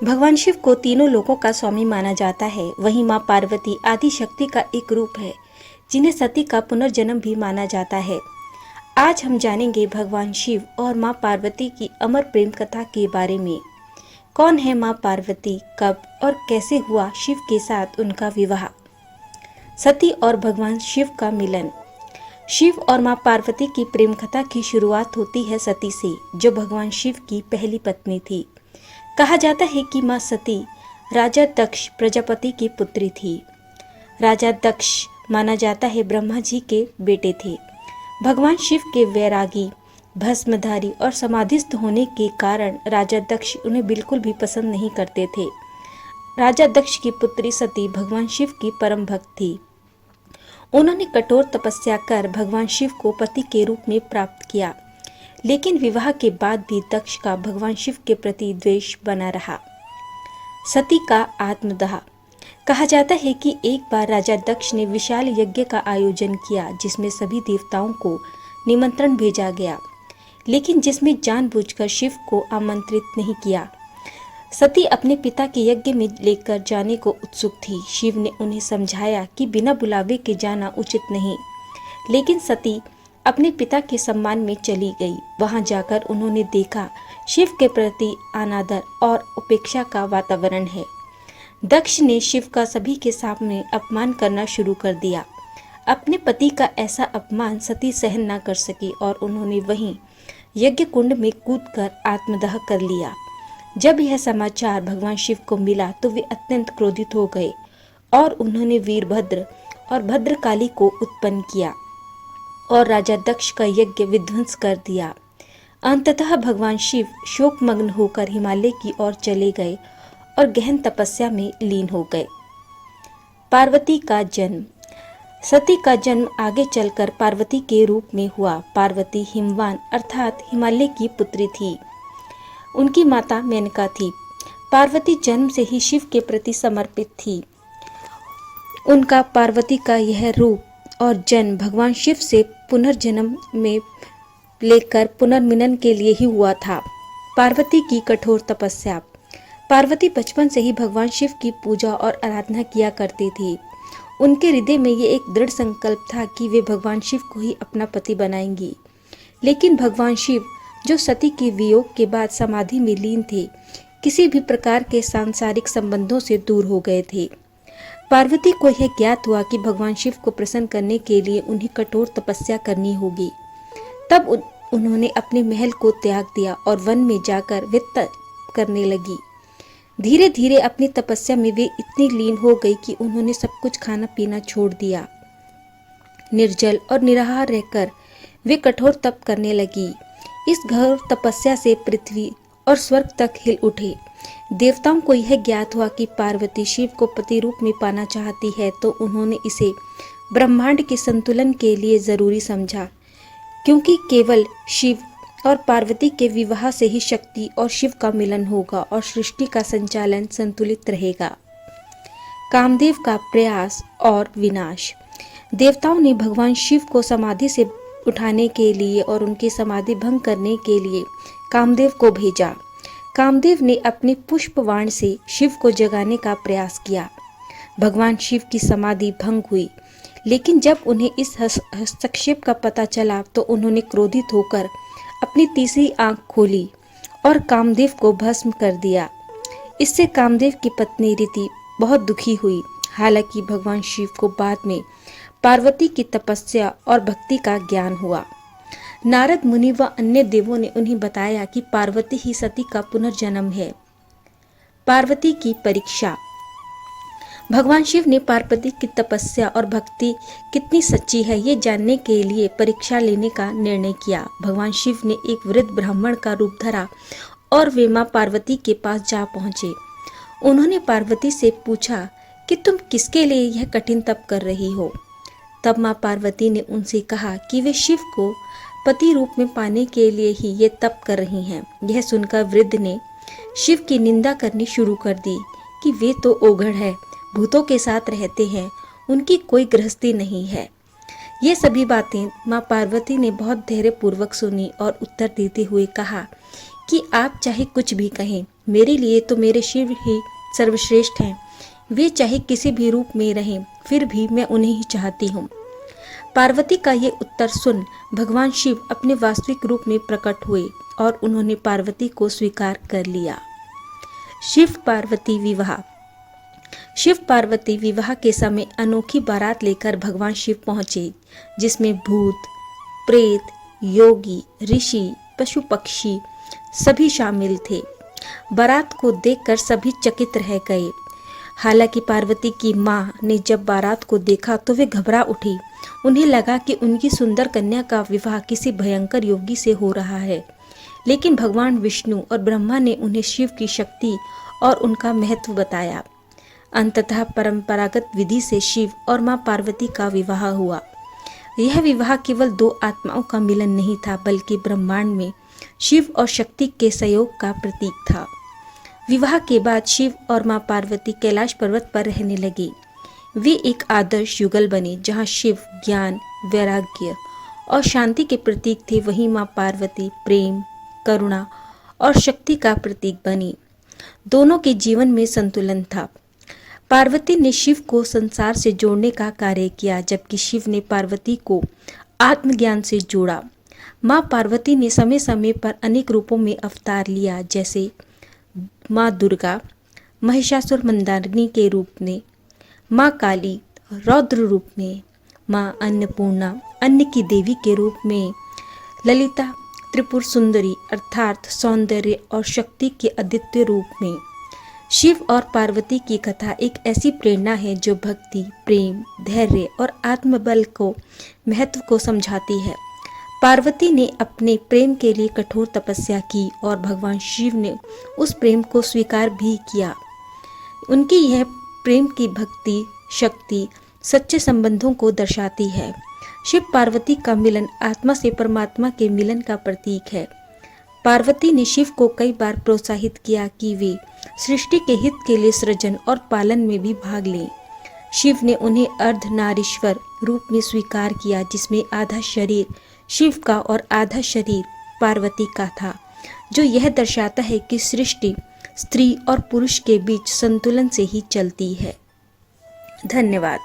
भगवान शिव को तीनों लोकों का स्वामी माना जाता है। वहीं माँ पार्वती आदि शक्ति का एक रूप है, जिन्हें सती का पुनर्जन्म भी माना जाता है। आज हम जानेंगे भगवान शिव और माँ पार्वती की अमर प्रेम कथा के बारे में। कौन है माँ पार्वती, कब और कैसे हुआ शिव के साथ उनका विवाह। सती और भगवान शिव का मिलन। शिव और माँ पार्वती की प्रेम कथा की शुरुआत होती है सती से, जो भगवान शिव की पहली पत्नी थी। कहा जाता है कि माँ सती राजा दक्ष प्रजापति की पुत्री थी। राजा दक्ष माना जाता है ब्रह्मा जी के बेटे थे। भगवान शिव के वैरागी, भस्मधारी और समाधिस्थ होने के कारण राजा दक्ष उन्हें बिल्कुल भी पसंद नहीं करते थे। राजा दक्ष की पुत्री सती भगवान शिव की परम भक्त थी। उन्होंने कठोर तपस्या कर भगवान शिव को पति के रूप में प्राप्त किया, लेकिन विवाह के बाद भी दक्ष का भगवान शिव के प्रति द्वेष बना रहा। सती का आत्मदाह। कहा जाता है कि एक बार राजा दक्ष ने विशाल यज्ञ का आयोजन किया, जिसमें सभी देवताओं को निमंत्रण भेजा गया, लेकिन जिसमें जानबूझकर शिव को आमंत्रित नहीं किया। सती अपने पिता के यज्ञ में लेकर जाने को उत्सुक थी। शिव ने उन्हें समझाया कि बिना बुलावे के जाना उचित नहीं, लेकिन सती अपने पिता के सम्मान में चली गई। वहां जाकर उन्होंने देखा शिव के प्रति अनादर और उपेक्षा का वातावरण है। दक्ष ने शिव का सभी के सामने अपमान करना शुरू कर दिया। अपने पति का ऐसा अपमान सती सहन न कर सकी और उन्होंने वहीं यज्ञ कुंड में कूदकर आत्मदाह कर लिया। जब यह समाचार भगवान शिव को मिला तो वे अत्यंत क्रोधित हो गए और उन्होंने वीरभद्र और भद्रकाली को उत्पन्न किया और राजा दक्ष का यज्ञ विध्वंस कर दिया। अंततः भगवान शिव शोकमग्न होकर हिमालय की ओर चले गए और गहन तपस्या में लीन हो गए। पार्वती का जन्म। सती का जन्म आगे चलकर पार्वती के रूप में हुआ। पार्वती हिमवान अर्थात हिमालय की पुत्री थी। उनकी माता मेनका थी। पार्वती जन्म से ही शिव के प्रति समर्पित थी। उनका पार्वती का यह रूप और जन्म भगवान शिव से पुनर्जन्म में लेकर पुनर्मिलन के लिए ही हुआ था। पार्वती की कठोर तपस्या। पार्वती बचपन से ही भगवान शिव की पूजा और आराधना किया करती थी। उनके हृदय में ये एक दृढ़ संकल्प था कि वे भगवान शिव को ही अपना पति बनाएंगी। लेकिन भगवान शिव, जो सती के वियोग के बाद समाधि में लीन थे, किसी भी प्रकार के सांसारिक संबंधों से दूर हो गए थे। पार्वती को यह ज्ञात हुआ कि भगवान शिव को प्रसन्न करने के लिए उन्हें कठोर तपस्या करनी होगी। तब उन्होंने अपने महल को त्याग दिया और वन में जाकर वे तप करने लगी। धीरे धीरे अपनी तपस्या में वे इतनी लीन हो गई कि उन्होंने सब कुछ खाना पीना छोड़ दिया। निर्जल और निराहार रहकर वे कठोर तप करने लगी। इस घोर तपस्या से पृथ्वी और स्वर्ग तक हिल उठे। देवताओं को यह ज्ञात हुआ कि पार्वती शिव को पति रूप में पाना चाहती है, तो उन्होंने इसे ब्रह्मांड के संतुलन के लिए जरूरी समझा, क्योंकि केवल शिव और पार्वती के विवाह से ही शक्ति और शिव का मिलन होगा और सृष्टि का संचालन संतुलित रहेगा। कामदेव का प्रयास और विनाश। देवताओं ने भगवान शिव को समाधि से उठाने के लिए और उनकी समाधि भंग करने के लिए कामदेव को भेजा। कामदेव ने अपने पुष्पवाण से शिव को जगाने का प्रयास किया। भगवान शिव की समाधि भंग हुई, लेकिन जब उन्हें इस हस्तक्षेप का पता चला तो उन्होंने क्रोधित होकर अपनी तीसरी आंख खोली और कामदेव को भस्म कर दिया। इससे कामदेव की पत्नी रीति बहुत दुखी हुई। हालांकि भगवान शिव को बाद में पार्वती की तपस्या और भक्ति का ज्ञान हुआ। नारद मुनि व अन्य देवों ने उन्हें बताया कि पार्वती ही सती का पुनर्जन्म है। पार्वती की परीक्षा। भगवान शिव ने पार्वती की तपस्या और भक्ति कितनी सच्ची है, ये जानने के लिए परीक्षा लेने का निर्णय किया। भगवान शिव ने एक वृद्ध ब्राह्मण का रूप धरा और वे मां पार्वती के पास जा पहुंचे। उन्होंने पार्वती से पूछा कि तुम किसके लिए यह कठिन तप कर रही हो। तब मां पार्वती ने उनसे कहा कि वे शिव को पति रूप में पाने के लिए ही ये तप कर रही हैं। यह सुनकर वृद्ध ने शिव की निंदा करनी शुरू कर दी कि वे तो ओघड़ है, भूतों के साथ रहते हैं, उनकी कोई गृहस्थी नहीं है। ये सभी बातें माँ पार्वती ने बहुत धैर्य पूर्वक सुनी और उत्तर देते हुए कहा कि आप चाहे कुछ भी कहें, मेरे लिए तो मेरे शिव ही सर्वश्रेष्ठ हैं। वे चाहे किसी भी रूप में रहें, फिर भी मैं उन्हें ही चाहती हूँ। पार्वती का ये उत्तर सुन भगवान शिव अपने वास्तविक रूप में प्रकट हुए और उन्होंने पार्वती को स्वीकार कर लिया। शिव पार्वती विवाह। शिव पार्वती विवाह के समय अनोखी बारात लेकर भगवान शिव पहुंचे, जिसमें भूत, प्रेत, योगी, ऋषि, पशु पक्षी सभी शामिल थे। बारात को देखकर सभी चकित रह गए। हालांकि पार्वती की मां ने जब बारात को देखा तो वे घबरा उठी। उन्हें लगा कि उनकी सुंदर कन्या का विवाह किसी भयंकर योगी से हो रहा है। लेकिन भगवान विष्णु और ब्रह्मा ने उन्हें शिव की शक्ति और उनका महत्व बताया। अंततः परंपरागत विधि से शिव और मां पार्वती का विवाह हुआ। यह विवाह केवल दो आत्माओं का मिलन नहीं था, बल्कि ब्रह्मांड में शिव और शक्ति के सहयोग का प्रतीक था। विवाह के बाद शिव और मां पार्वती कैलाश पर्वत पर रहने लगे। वे एक आदर्श युगल बने, जहां शिव ज्ञान, वैराग्य और शांति के प्रतीक थे, वहीं मां पार्वती प्रेम, करुणा और शक्ति का प्रतीक बनी। दोनों के जीवन में संतुलन था। पार्वती ने शिव को संसार से जोड़ने का कार्य किया, जबकि शिव ने पार्वती को आत्मज्ञान से जोड़ा। मां पार्वती ने समय समय पर अनेक रूपों में अवतार लिया, जैसे मां दुर्गा महिषासुर मंदारिणी के रूप में, मां काली रौद्र रूप में, मां अन्नपूर्णा अन्न की देवी के रूप में, ललिता त्रिपुर सुंदरी अर्थात सौंदर्य और शक्ति के अद्वितीय रूप में। शिव और पार्वती की कथा एक ऐसी प्रेरणा है जो भक्ति, प्रेम, धैर्य और आत्मबल को महत्व को समझाती है। पार्वती ने अपने प्रेम के लिए कठोर तपस्या की और भगवान शिव ने उस प्रेम को स्वीकार भी किया। उनकी यह प्रेम की भक्ति शक्ति सच्चे संबंधों को दर्शाती है। शिव पार्वती का मिलन आत्मा से परमात्मा के मिलन का प्रतीक है। पार्वती ने शिव को कई बार प्रोत्साहित किया कि वे सृष्टि के हित के लिए सृजन और पालन में भी भाग लें। शिव ने उन्हें अर्धनारीश्वर रूप में स्वीकार किया, जिसमें आधा शरीर शिव का और आधा शरीर पार्वती का था, जो यह दर्शाता है कि सृष्टि स्त्री और पुरुष के बीच संतुलन से ही चलती है। धन्यवाद।